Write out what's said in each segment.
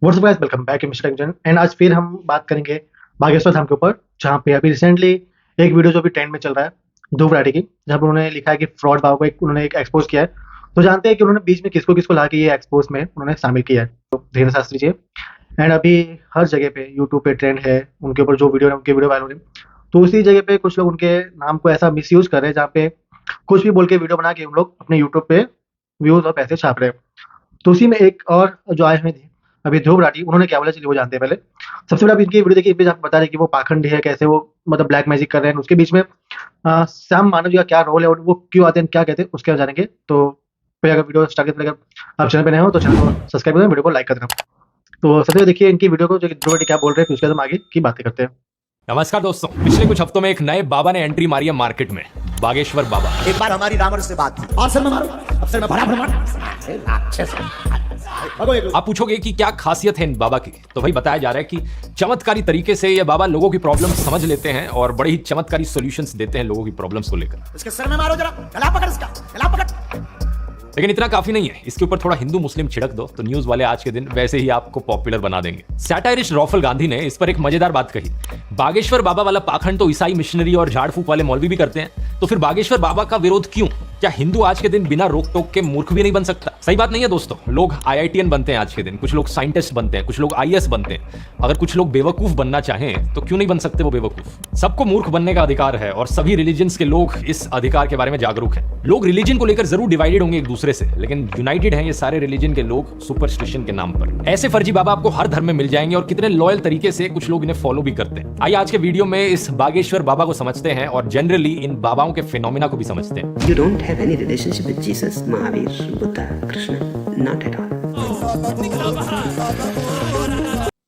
WhatsApp guys, welcome back to Mister Tension. And आज फिर हम बात करेंगे बागेश्वर धाम के ऊपर, जहाँ पे अभी रिसेंटली एक वीडियो जो भी ट्रेंड में चल रहा है ध्रुव राठी की, जहाँ पर उन्होंने लिखा है कि फ्रॉड बाबा को उन्होंने एक एक्सपोज किया है। तो जानते हैं कि उन्होंने बीच में किसको किसको ला के ये एक्सपोज में उन्होंने शामिल किया है, तो धीरेन्द्र शास्त्री जी। एंड अभी हर जगह पे यूट्यूब पे ट्रेंड है उनके ऊपर, जो वीडियो है उनके वीडियो वायरल हो रही है। तो उसी जगह पे कुछ लोग उनके नाम को ऐसा मिस कर रहे हैं, जहाँ पे कुछ भी बोल के वीडियो बना के उन लोग अपने यूट्यूब पे व्यूज और पैसे छाप रहे हैं। तो उसी में एक और जो आए हुए थे अभी ध्रुव राठी, उन्होंने क्या बोला चलिए वो जानते हैं। पहले सबसे पहले आप इनकी वीडियो देखिए, इनपे बता रहे हैं कि वो पाखंडी है, कैसे वो मतलब ब्लैक मैजिक कर रहे हैं। उसके बीच में श्याम मानव जी का क्या रोल है और वो क्यों आते हैं, क्या कहते हैं, उसके बारे में जानेंगे। तो पहले अगर वीडियो स्टार्ट करते अगर आप चैनल पे नए हो तो चैनल को सब्सक्राइब करें, वीडियो को लाइक कर देना। तो सबसे पहले देखिए इनकी वीडियो को, जो ध्रुव राठी क्या बोल रहे हैं, फिर उसके बाद हम आगे की बातें करते हैं। नमस्कार दोस्तों, पिछले कुछ हफ्तों में एक नए बाबा ने एंट्री मारी है मार्केट में, बागेश्वर बाबा। एक बार हमारी रावण से बात थी और सर मैं मारू, अब सर मैं बड़ा आप पूछोगे कि क्या खासियत है इन बाबा की, तो भाई बताया जा रहा है कि चमत्कारी तरीके से ये बाबा लोगों की प्रॉब्लम समझ लेते हैं और बड़े ही चमत्कारी सॉल्यूशंस देते हैं लोगों की प्रॉब्लम्स को लेकर। इसके सर में मारो जरा, गला पकड़ इसका, गला पकड़। लेकिन इतना काफी नहीं है, इसके ऊपर थोड़ा हिंदू मुस्लिम छिड़क दो तो न्यूज वाले आज के दिन वैसे ही आपको पॉपुलर बना देंगे। सैटायरिस्ट रॉफल गांधी ने इस पर एक मजेदार बात कही, बागेश्वर बाबा वाला पाखंड तो ईसाई मिशनरी और झाड़ फूक वाले मौलवी भी करते हैं, तो फिर बागेश्वर बाबा का विरोध क्यों? क्या हिंदू आज के दिन बिना रोक टोक के मूर्ख भी नहीं बन सकता? सही बात नहीं है दोस्तों। लोग IITN बनते हैं आज के दिन, कुछ लोग साइंटिस्ट बनते हैं, कुछ लोग IAS बनते हैं। अगर कुछ लोग बेवकूफ बनना चाहें तो क्यों नहीं बन सकते वो बेवकूफ? सबको मूर्ख बनने का अधिकार है और सभी रिलीजन्स के लोग इस अधिकार के बारे में जागरूक हैं। लोग रिलीजन को लेकर जरूर डिवाइडेड होंगे एक दूसरे से, लेकिन यूनाइटेड हैं ये सारे रिलीजन के लोग सुपरस्टिशन के नाम पर। ऐसे फर्जी बाबा आपको हर धर्म में मिल जाएंगे और कितने लॉयल तरीके से कुछ लोग इन्हें फॉलो भी करते हैं। आइए आज के वीडियो में इस बागेश्वर बाबा को समझते हैं और जनरली इन बाबाओं के फिनोमिना को भी समझते हैं। You don't have any relationship with Jesus, Mahavir, Buddha, Krishna, not at all.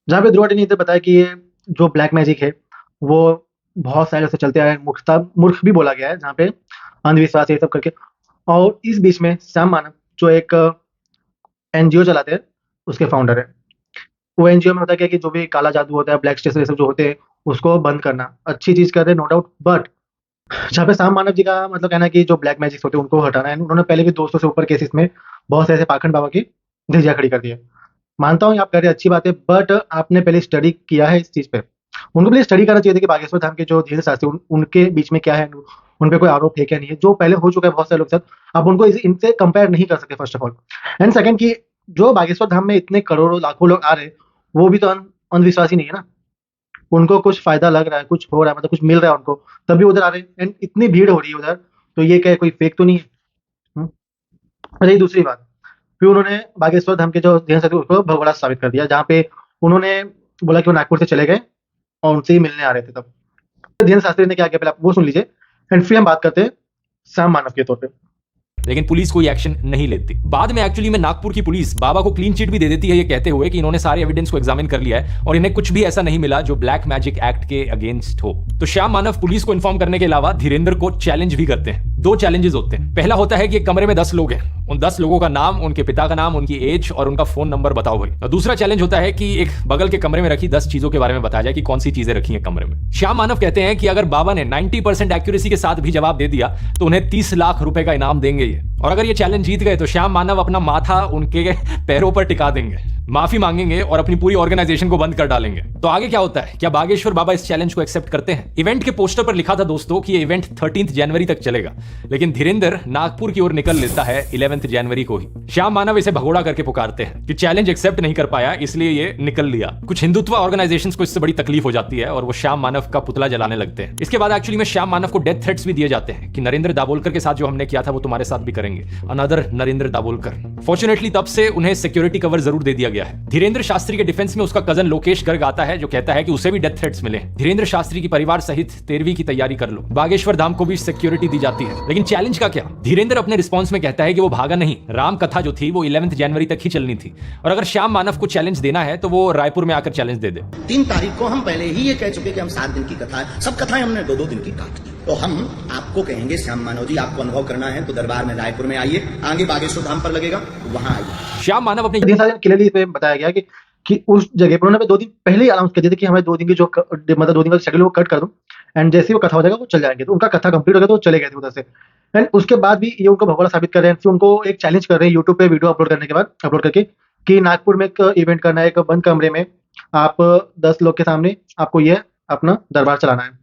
जहाँ पे ध्रुव राठी ने इधर बताया कि ये जो ब्लैक मैजिक है वो बहुत सारे से चलते आए, मूर्ख भी बोला गया है, जहाँ पे अंधविश्वास ये सब करके। और इस बीच में श्याम मानव जो एक NGO चलाते हैं, उसके फाउंडर है। वो NGO में होता है क्या कि जो भी काला जादू होता है, ब्लैक स्टेशन ये सब जो होते हैं, उसको बंद करना अच्छी चीज कर रहे हैं, नो डाउट। बट जहाँ पे श्याम मानव जी का मतलब कहना है कि जो ब्लैक मैजिक होते हैं उनको हटाना है। उन्होंने पहले भी 200 से ऊपर केसेस में बहुत से ऐसे पाखंड बाबा की धज्जियां खड़ी कर दी है। मानता हूँ आप कर रहे हैं, अच्छी बात है, बट आपने पहले स्टडी किया है इस चीज पे। उनको पहले स्टडी करना चाहिए था कि बागेश्वर धाम के जो धीरेन्द्र शास्त्री उनके बीच में क्या है, उन पे कोई आरोप है क्या नहीं है, जो पहले हो चुका है बहुत सारे लोग के साथ। आप उनको इनसे कंपेयर नहीं कर सकते, first of all. And second की जो बागेश्वर धाम में इतने करोड़ों लाखों लोग आ रहे हैं, वो भी तो अंधविश्वासी नहीं है ना। उनको कुछ फायदा लग रहा है, कुछ हो रहा है, मतलब कुछ मिल रहा है उनको, तभी उधर आ रहे हैं। एंड इतनी भीड़ हो रही है उधर, तो ये क्या कोई फेक तो नहीं है। रही दूसरी बात, फिर उन्होंने बागेश्वर धाम के जो धीरेन्द्र शास्त्री उसको भगोड़ा साबित कर दिया, जहाँ पे उन्होंने बोला कि वो नागपुर से चले गए और उनसे ही मिलने आ रहे थे। तब धीरेन्द्र शास्त्री ने क्या किया, पहले आप वो सुन लीजिए, एंड फिर हम बात करते हैं श्याम मानव के तौर पे। लेकिन पुलिस कोई एक्शन नहीं लेती। बाद में एक्चुअली में नागपुर की पुलिस बाबा को क्लीन चिट भी दे देती है, ये कहते हुए कि इन्होंने सारे एविडेंस को एग्जामिन कर लिया है और इन्हें कुछ भी ऐसा नहीं मिला जो ब्लैक मैजिक एक्ट के अगेंस्ट हो। तो श्याम मानव पुलिस को इन्फॉर्म करने के अलावा धीरेन्द्र को चैलेंज भी करते हैं। 2 चैलेंजेस होते हैं। पहला होता है कि एक कमरे में 10 लोग हैं, उन 10 लोगों का नाम, उनके पिता का नाम, उनकी एज और उनका फोन नंबर बताओ भाई। और दूसरा चैलेंज होता है कि एक बगल के कमरे में रखी 10 चीजों के बारे में बताया जाए कि कौन सी चीजें रखी हैं कमरे में। श्याम मानव कहते हैं कि अगर बाबा ने 90% एक्यूरेसी के साथ भी जवाब दे दिया तो उन्हें 30 लाख रुपए का इनाम देंगे ये। और अगर ये चैलेंज जीत गए तो श्याम मानव अपना माथा उनके पैरों पर टिका देंगे, माफी मांगेंगे और अपनी पूरी ऑर्गेनाइजेशन को बंद कर डालेंगे। तो आगे क्या होता है, क्या बागेश्वर बाबा इस चैलेंज को एक्सेप्ट करते हैं? इवेंट के पोस्टर पर लिखा था दोस्तों कि ये इवेंट 13 जनवरी तक चलेगा, लेकिन धीरेन्द्र नागपुर की ओर निकल लेता है 11 जनवरी को ही। श्याम मानव इसे भगोड़ा करके पुकारते हैं कि चैलेंज एक्सेप्ट नहीं कर पाया इसलिए ये निकल लिया। कुछ हिंदुत्व ऑर्गेनाइजेशंस को इससे बड़ी तकलीफ हो जाती है और वो श्याम मानव का पुतला जलाने लगते हैं। इसके बाद एक्चुअली में श्याम मानव को डेथ थ्रेट्स भी दिए जाते हैं कि नरेंद्र दाभोलकर के साथ जो हमने किया था वो तुम्हारे साथ भी करेंगे, अनदर नरेंद्र दाभोलकर। फॉर्चुनेटली तब से उन्हें सिक्योरिटी कवर जरूर दे दिया गया है। धीरेन्द्र शास्त्री के डिफेंस में उसका कजन लोकेश गर्ग आता है जो कहता है कि उसे भी डेथ थ्रेट्स मिले। धीरेन्द्र शास्त्री की परिवार सहित 13वीं की तैयारी कर लो। बागेश्वर धाम को भी सिक्योरिटी दी जाती है। लेकिन चैलेंज का क्या? धीरेन्द्र अपने रिस्पॉन्स में कहता है कि वो भागा नहीं, राम कथा जो थी वो 11 जनवरी तक ही चलनी थी और अगर श्याम मानव को चैलेंज देना है तो वो रायपुर में आकर चैलेंज दे दे। 3 तारीख को हम पहले ही ये कह चुके कि हम 7 दिन की कथा है, सब कथाएं हमने 2-2 दिन की काट दी। तो हम आपको कहेंगे श्याम मानव जी, आपको अनुभव करना है तो दरबार में रायपुर में आइए, आगे बागेश्वर धाम पर लगेगा, वहां आइए। श्याम मानव अपने क्लियरली इस पे बताया गया कि उस जगह पर उन्होंने 2 दिन पहले ही अनाउंस कर दिया था कि हमें 2 दिन की जो मतलब 2 दिन का शेड्यूल वो कट कर दूं, एंड जैसे ही वो कथा हो जाएगा वो चल जाएंगे। तो उनका कथा कंप्लीट हो गया तो वो चले गए थे उधर से। एंड उसके बाद भी ये उनको भगोड़ा साबित कर रहे हैं, फिर उनको एक चैलेंज कर रहे हैं यूट्यूब पे वीडियो अपलोड करने के बाद, अपलोड करके कि नागपुर में एक इवेंट करना है, एक बंद कमरे में आप 10 लोग के सामने आपको ये अपना दरबार चलाना है।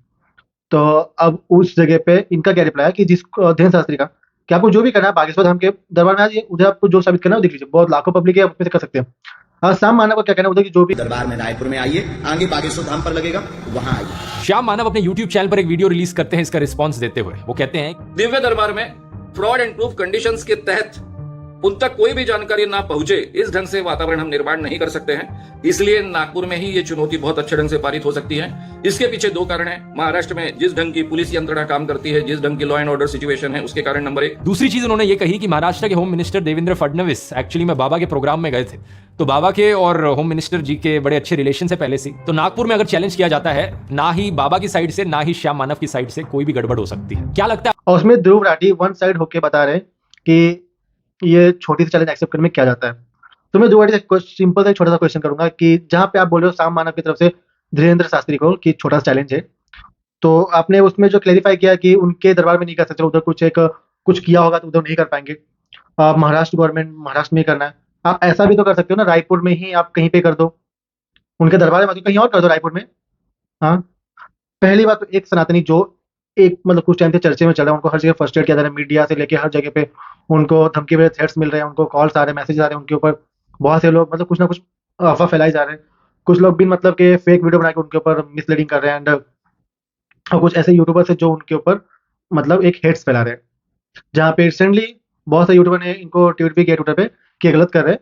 तो अब उस जगह पे इनका क्या रिप्लाई है कि धीरेन्द्र शास्त्री का कि आपको जो भी करना है बागेश्वर धाम के दरबार में आ जाइए, उधर आपको जो साबित करना है वो दिख लीजिए, बहुत लाखों पब्लिक है, उसमें से कर सकते हैं। श्याम मानव का क्या कहना है उधर की जो भी दरबार में रायपुर में आइए, आगे बागेश्वर धाम पर लगेगा, वहां आइए। श्याम मानव अपने YouTube चैनल पर एक वीडियो रिलीज करते हैं इसका रिस्पॉन्स देते हुए। वो कहते हैं, दिव्य दरबार में फ्रॉड एंड प्रूफ कंडीशंस के तहत उन तक कोई भी जानकारी ना पहुंचे, इस ढंग से वातावरण हम निर्माण नहीं कर सकते हैं। इसलिए नागपुर में ही ये चुनौती बहुत अच्छे ढंग से पारित हो सकती है। इसके पीछे 2 कारण हैं। महाराष्ट्र में जिस ढंग की पुलिस यंत्रणा काम करती है, जिस ढंग की लॉ एंड ऑर्डर सिचुएशन है, उसके कारण नंबर 1। दूसरी चीज उन्होंने ये कही कि महाराष्ट्र के home minister Devendra Fadnavis actually में बाबा के प्रोग्राम में गए थे, तो बाबा के और होम मिनिस्टर जी के बड़े अच्छे रिलेशन है पहले से। तो नागपुर में अगर चैलेंज किया जाता है, ना ही बाबा की साइड से ना ही श्याम मानव की साइड से कोई भी गड़बड़ हो सकती है। क्या लगता है? और उसमें ध्रुव राठी वन साइड होके बता रहे हैं कि ये छोटी सी चैलेंज एक्सेप्ट करने में क्या जाता है। तो मैं ध्रुव राठी से सिंपल सा छोटा सा क्वेश्चन करूंगा कि जहां पे आप बोल रहे हो श्याम मानव की तरफ से धीरेन्द्र शास्त्री को कि छोटा सा चैलेंज है, तो आपने उसमें जो क्लेरिफाई किया कि उनके दरबार में नहीं कर सकते, उधर कुछ किया होगा तो उधर नहीं कर पाएंगे। महाराष्ट्र गवर्नमेंट महाराष्ट्र में ही करना है, आप ऐसा भी तो कर सकते हो ना, रायपुर में ही आप कहीं पे कर दो, उनके दरबार में कहीं और कर दो रायपुर में। हाँ, पहली बात तो एक सनातनी जो एक मतलब कुछ टाइम से चर्चे में चल रहा है, उनको हर जगह फर्स्टेड किया जा रहा है, मीडिया से लेके हर जगह पे उनको धमकी भरे थ्रेट्स मिल रहे हैं, उनको कॉल्स आ रहे हैं, मैसेज आ रहे हैं उनके ऊपर। बहुत से लोग मतलब कुछ ना कुछ अफवाह फैलाई जा रहे हैं, कुछ लोग भी मतलब के फेक वीडियो बना के उनके ऊपर मिसलीडिंग कर रहे हैं, एंड और कुछ ऐसे यूट्यूबर्स है जो उनके ऊपर मतलब एक हेट्स फैला रहे हैं। जहाँ पे रिसेंटली बहुत से यूट्यूबर ने इनको ट्वीट भी किया ट्विटर पे कि गलत कर रहे हैं,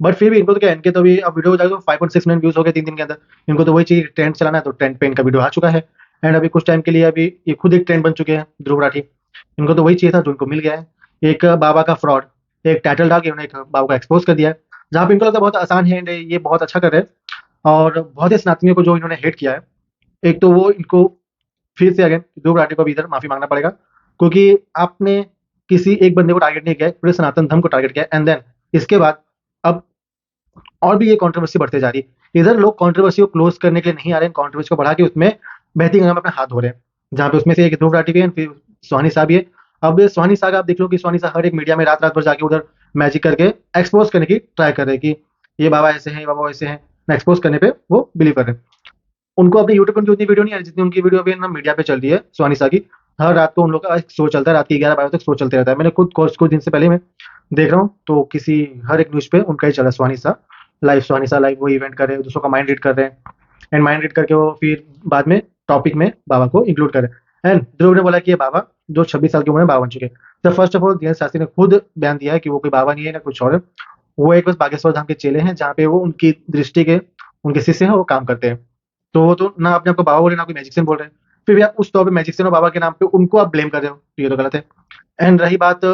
बट फिर भी इनको तो क्या, इनके तो भी अब वीडियो जाकर 5.6 मिलियन व्यूज हो गए 3 दिन के अंदर। इनको तो वही चाहिए, ट्रेंड चलाना है, तो ट्रेंड पे इनका वीडियो आ चुका है, एंड अभी कुछ टाइम के लिए अभी ये खुद एक ट्रेंड बन चुके हैं ध्रुव राठी। इनको तो वही चाहिए था जो इनको मिल गया है, एक बाबा का फ्रॉड, एक टाइटल डाल के उन्होंने एक बाबा का एक्सपोज कर दिया है, जहाँ पे इनको लगता है बहुत आसान है एंड ये बहुत अच्छा कर रहे हैं। और बहुत ही सनातनियों को जो इन्होंने हेट किया है, एक तो वो इनको फिर से अगेन ध्रुव राठी को भी इधर माफी मांगना पड़ेगा, क्योंकि आपने किसी एक बंदे को टारगेट नहीं किया, पूरे सनातन धर्म को टारगेट किया, एंड देन इसके बाद अब और भी ये कंट्रोवर्सी बढ़ते जा रही है। इधर लोग कंट्रोवर्सी को क्लोज करने के लिए नहीं आ रहे हैं, कंट्रोवर्सी को बढ़ा के उसमें बहती गंगा में अपना हाथ धो रहे हैं, जहाँ पे उसमें से एक ध्रुव राठी भी है, फिर सोहानी साहब भी है। अब सोहानी साहब आप देख लो कि सोहानी साहब हर एक मीडिया में रात भर जाके उधर मैजिक करके एक्सपोज करने की ट्राई कर रहे हैं कि ये बाबा ऐसे हैं, ये बाबा वैसे हैं, एक्सपोज करने पे वो बिलीव कर रहे हैं। उनको अपने यूट्यूब पर उनकी उतनी वीडियो नहीं आ रही जितनी उनकी वीडियो अभी ना मीडिया पे चल रही है सोहानी साहब की। हर रात को उन लोग का एक शो चलता है, रात के 11 बजे तक शो चलते रहता है। मैंने खुद कुछ दिन से पहले मैं देख रहा हूँ, तो किसी हर एक न्यूज पे उनका ही चला सोहानी साहब लाइव वो इवेंट कर रहे हैं, दूसरों का माइंड रीड कर रहे हैं, एंड माइंड रीड करके वो फिर बाद में टॉपिक में बाबा को इंक्लूड कर रहे हैं। एंड ध्रुव ने बोला कि ये बाबा जो 26 साल की उम्र में बाबा बन चुके हैं। तो first of all Dhirendra Shastri ने खुद बयान दिया है कि वो कोई बाबा नहीं है ना कुछ और है, वो एक बस बागेश्वर धाम के चेले हैं, जहाँ पे वो उनकी दृष्टि के उनके शिष्य हैं, वो काम करते हैं। तो वो तो ना अपने आपको बाबा बोले ना कोई मैजिशियन बोल रहे हैं, फिर भी आप उस तौर पे मैजिशियन और बाबा के नाम पे उनको आप ब्लेम कर रहे हो, तो ये तो गलत है। एंड रही बात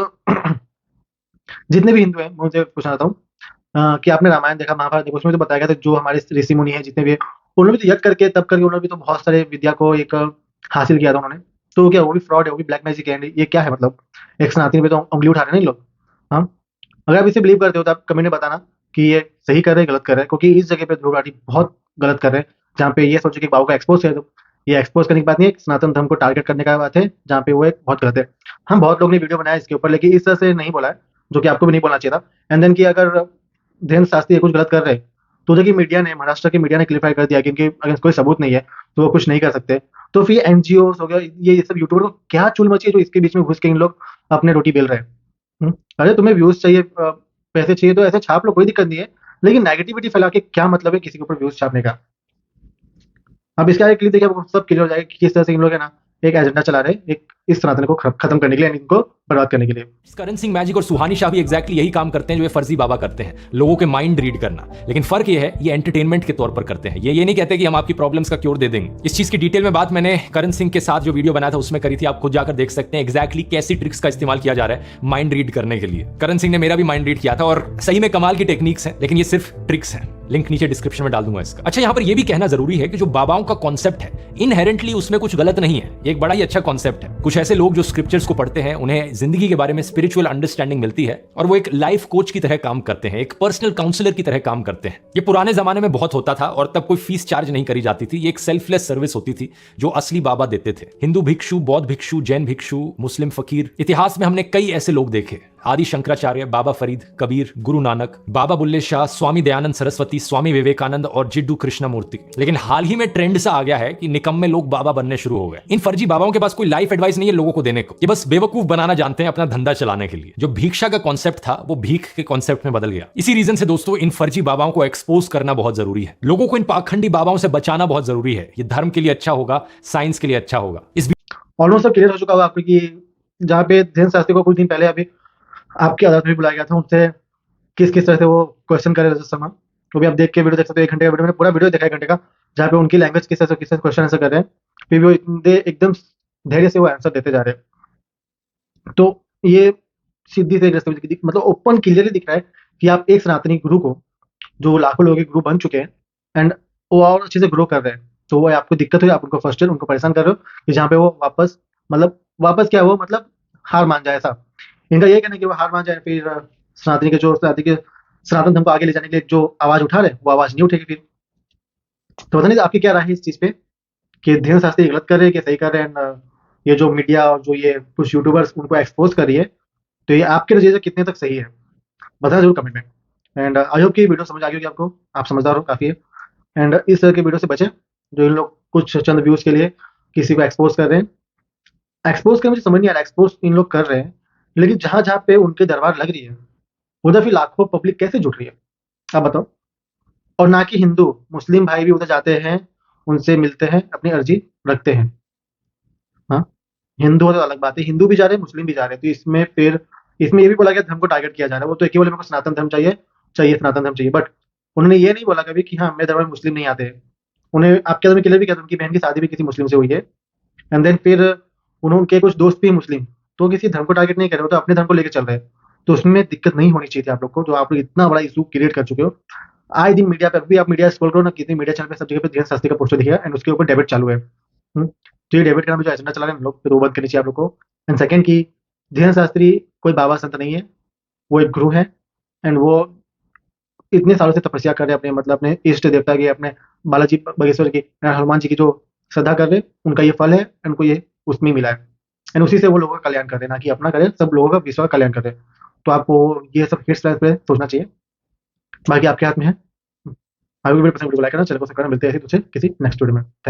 जितने भी हिंदू हैं, मैं उनसे पूछना चाहता हूँ कि आपने रामायण देखा, महाभारत देखा, उसमें तो बताया गया था जो हमारे ऋषि मुनि हैं जितने भी, उन्होंने भी तो यज्ञ करके तब करके उन्होंने भी तो बहुत सारे विद्या को एक हासिल किया था उन्होंने। तो क्या वो भी फ्रॉड है, वो भी ब्लैक मैजिक है? ये क्या है? मतलब एक सनातनी पे तो उंगली उठा रहे हैं लोग। हाँ, अगर आप इसे बिलीव करते हो तो आप कमेंट में बताना कि ये सही कर रहे हैं गलत कर रहे हैं, क्योंकि इस जगह पे ध्रुव राठी बहुत गलत कर रहे हैं, जहाँ पे ये सोचे कि बाबू का एक्सपोज है, तो ये एक्सपोज करने की बात नहीं है, सनातन धर्म को टारगेट करने का बात है, जहाँ पे वो एक बहुत गलत है। हम बहुत लोग ने वीडियो बनाया इसके ऊपर, लेकिन इस तरह से नहीं बोला है, जो कि आपको भी नहीं बोलना चाहिए था। एंड देन कि अगर धीरेन्द्र शास्त्री कुछ गलत कर रहे हैं, तो देखिए मीडिया ने, महाराष्ट्र की मीडिया ने क्लियरफाई कर दिया कि इनके अगर कोई सबूत नहीं है तो वो कुछ नहीं कर सकते। तो फिर एनजीओ हो गया, ये सब यूट्यूबर को क्या चुल मची है जो इसके बीच में घुस के इन लोग अपने रोटी बेल रहे हैं। अरे तुम्हें व्यूज चाहिए, पैसे चाहिए तो ऐसे छाप लो, कोई दिक्कत नहीं है, लेकिन नेगेटिविटी फैला के क्या मतलब है किसी के ऊपर व्यूज छापने का। अब इसका एक क्लिप देखिए, सब क्लियर हो जाएगा कि किस तरह से इन लोग है ना एक एजेंडा चला रहे हैं, एक इस सनातन को खत्म करने के लिए, इनको बर्बाद करने के लिए। करण सिंह मैजिक और सुहानी शाह भी एग्जैक्टली यही काम करते हैं जो ये फर्जी बाबा करते हैं, लोगों के माइंड रीड करना। लेकिन फर्क ये है, ये एंटरटेनमेंट के तौर पर करते हैं। ये नहीं कहते कि हम आपकी प्रॉब्लम्स का क्योर दे देंगे। इस चीज की डिटेल में बात मैंने करण सिंह के साथ जो वीडियो बनाया था उसमें करी थी, आप खुद जाकर देख सकते हैं एग्जैक्टली कैसी ट्रिक्स का इस्तेमाल किया जा रहा है माइंड रीड करने के लिए। करण सिंह ने मेरा भी माइंड रीड किया था और सही में कमाल की टेक्निक्स हैं, लेकिन ये सिर्फ ट्रिक्स हैं। लिंक नीचे डिस्क्रिप्शन में डाल दूंगा इसका। अच्छा, यहां पर यह भी कहना जरूरी है कि जो बाबाओं का कॉन्सेप्ट है इनहेरेंटली उसमें कुछ गलत नहीं है, ये एक बड़ा ही अच्छा कॉन्सेप्ट है। कुछ ऐसे लोग जो स्क्रिप्चर्स को पढ़ते हैं, उन्हें जिंदगी के बारे में स्पिरिचुअल अंडरस्टैंडिंग मिलती है और वो एक लाइफ कोच की तरह काम करते हैं, एक पर्सनल काउंसलर की तरह काम करते हैं। ये पुराने जमाने में बहुत होता था और तब कोई फीस चार्ज नहीं करी जाती थी, ये एक सेल्फलेस सर्विस होती थी जो असली बाबा देते थे। हिंदू भिक्षु, बौद्ध भिक्षु, जैन भिक्षु, मुस्लिम फकीर, इतिहास में हमने कई ऐसे लोग देखे। आदि शंकराचार्य, बाबा फरीद, कबीर, गुरु नानक, बाबा बुल्ले शाह, स्वामी दयानंद सरस्वती, स्वामी विवेकानंद और जिड्डू कृष्णमूर्ति। लेकिन हाल ही में ट्रेंड सा आ गया है कि निकम्मे लोग बाबा बनने शुरू हो गए। इन फर्जी बाबाओं के पास कोई लाइफ एडवाइस नहीं है लोगों को देने को, ये बस बेवकूफ बनाना जानते हैं अपना धंधा चलाने के लिए। जो भिक्षा का कॉन्सेप्ट था वो भीख के कॉन्सेप्ट में बदल गया। इसी रीजन से दोस्तों इन फर्जी बाबाओं को एक्सपोज करना बहुत जरूरी है। लोगों को इन पाखंडी बाबाओं से बचाना बहुत जरूरी है। ये धर्म के लिए अच्छा होगा, साइंस के लिए अच्छा होगा। इस ऑलमोस्ट सब क्लियर हो चुका होगा आपको कि जहाँ पे धीरेन्द्र शास्त्री को कुछ दिन पहले अभी आपकी अदालत में बुलाया गया था, उनसे किस किस तरह से वो क्वेश्चन करे रजत शर्मा, तो भी आप देख के वीडियो देख सकते हो। 1 घंटे का वीडियो, मैंने पूरा वीडियो देखा 1 घंटे का, जहाँ पे उनकी लैंग्वेज किस तरह से क्वेश्चन आंसर कर रहे हैं, फिर भी वो एकदम धैर्य से वो आंसर देते जा रहे हैं। तो ये सीधी से मतलब ओपन क्लियरली दिख रहा है कि आप एक सनातनी गुरु को, जो लाखों लोगों के गुरु बन चुके हैं एंड वो और अच्छे से ग्रो कर रहे हैं, तो वो आपको दिक्कत हुई, आप उनको फ्रस्ट्रेट, उनको परेशान कर रहे हो कि जहाँ पे वो वापस क्या, वो मतलब हार मान जाए। ऐसा इनका ये कहना है कि वो हार मान जाए, फिर सनातनी के सनातन धर्म को आगे ले जाने के लिए जो आवाज उठा रहे वो आवाज नहीं उठेगी फिर। तो पता नहीं आपकी क्या राय है इस चीज पे कि धीरेन्द्र शास्त्री गलत कर रहे हैं कि सही कर रहे हैं, ये जो मीडिया और जो ये कुछ यूट्यूबर्स उनको एक्सपोज कर रही है, तो ये आपके नजरिए से कितने तक सही है, बताना जरूर कमेंट में। एंड आई होप की वीडियो समझ आ गई होगी आपको, आप समझदार हो काफी है। एंड इस तरह के वीडियो से बचें जो इन लोग कुछ चंद व्यूज के लिए किसी को एक्सपोज कर रहे हैं। एक्सपोज कर मुझे समझ नहीं आ रहा, एक्सपोज इन लोग कर रहे हैं, लेकिन जहां जहां पे उनके दरबार लग रही है उधर फिर लाखों पब्लिक कैसे जुट रही है, आप बताओ। और ना कि हिंदू मुस्लिम भाई भी उधर जाते हैं, उनसे मिलते हैं, अपनी अर्जी रखते हैं। हाँ, हिंदू तो अलग बात है, हिंदू भी जा रहे हैं, मुस्लिम भी जा रहे हैं, तो इसमें ये भी बोला गया धर्म को टारगेट किया जा रहा है। वो तो केवल मेरे को सनातन धर्म चाहिए सनातन धर्म चाहिए, बट उन्होंने ये नहीं बोला कभी कि हाँ मेरे दरबार में मुस्लिम नहीं आते। उन्हें आपके अंदर क्लियर भी किया था उनकी बहन की शादी भी किसी मुस्लिम से हुई है, एंड देन फिर उनके कुछ दोस्त भी मुस्लिम, तो किसी धर्म को टारगेट नहीं कर रहे हो, तो अपने धर्म को लेकर चल रहे हैं। तो उसमें दिक्कत नहीं होनी चाहिए थी आप लोग को, जो आप लोग इतना बड़ा इशू क्रिएट कर चुके हो। आए दिन मीडिया पे, अभी आप मीडिया स्क्रॉल करो ना, कितनी मीडिया चैनल पे सब जगह पे धीरेन्द्र शास्त्री का पोस्टर दिखेगा एंड उसके ऊपर डेबिट चालू है। तो ये डेबिट करना जो एजेंडा चला रहे हैं लोग, फिर वो बंद करनी चाहिए आप लोग को। एंड सेकंड की धीरेन्द्र शास्त्री कोई बाबा संत नहीं है, वो एक गुरु है, एंड वो इतने सालों से तपस्या कर रहे हैं अपने अपने इष्ट देवता की, अपने बालाजी बागेश्वर की, हनुमान जी की जो श्रद्धा कर रहे हैं, उनका ये फल है, उनको ये उसमें मिला है, एंड उसी से वो लोगों का कल्याण कर रहे हैं, ना कि अपना करें, सब लोगों का विश्व का कल्याण कर रहे हैं। तो आपको ये सब हिट्स पे सोचना चाहिए, बाकी आपके हाथ में है। आगे वीडियो पसंद वीडियो को लाइक करना, चैनल को सब्सक्राइब करना। मिलते हैं किसी नेक्स्ट वीडियो में। थैंक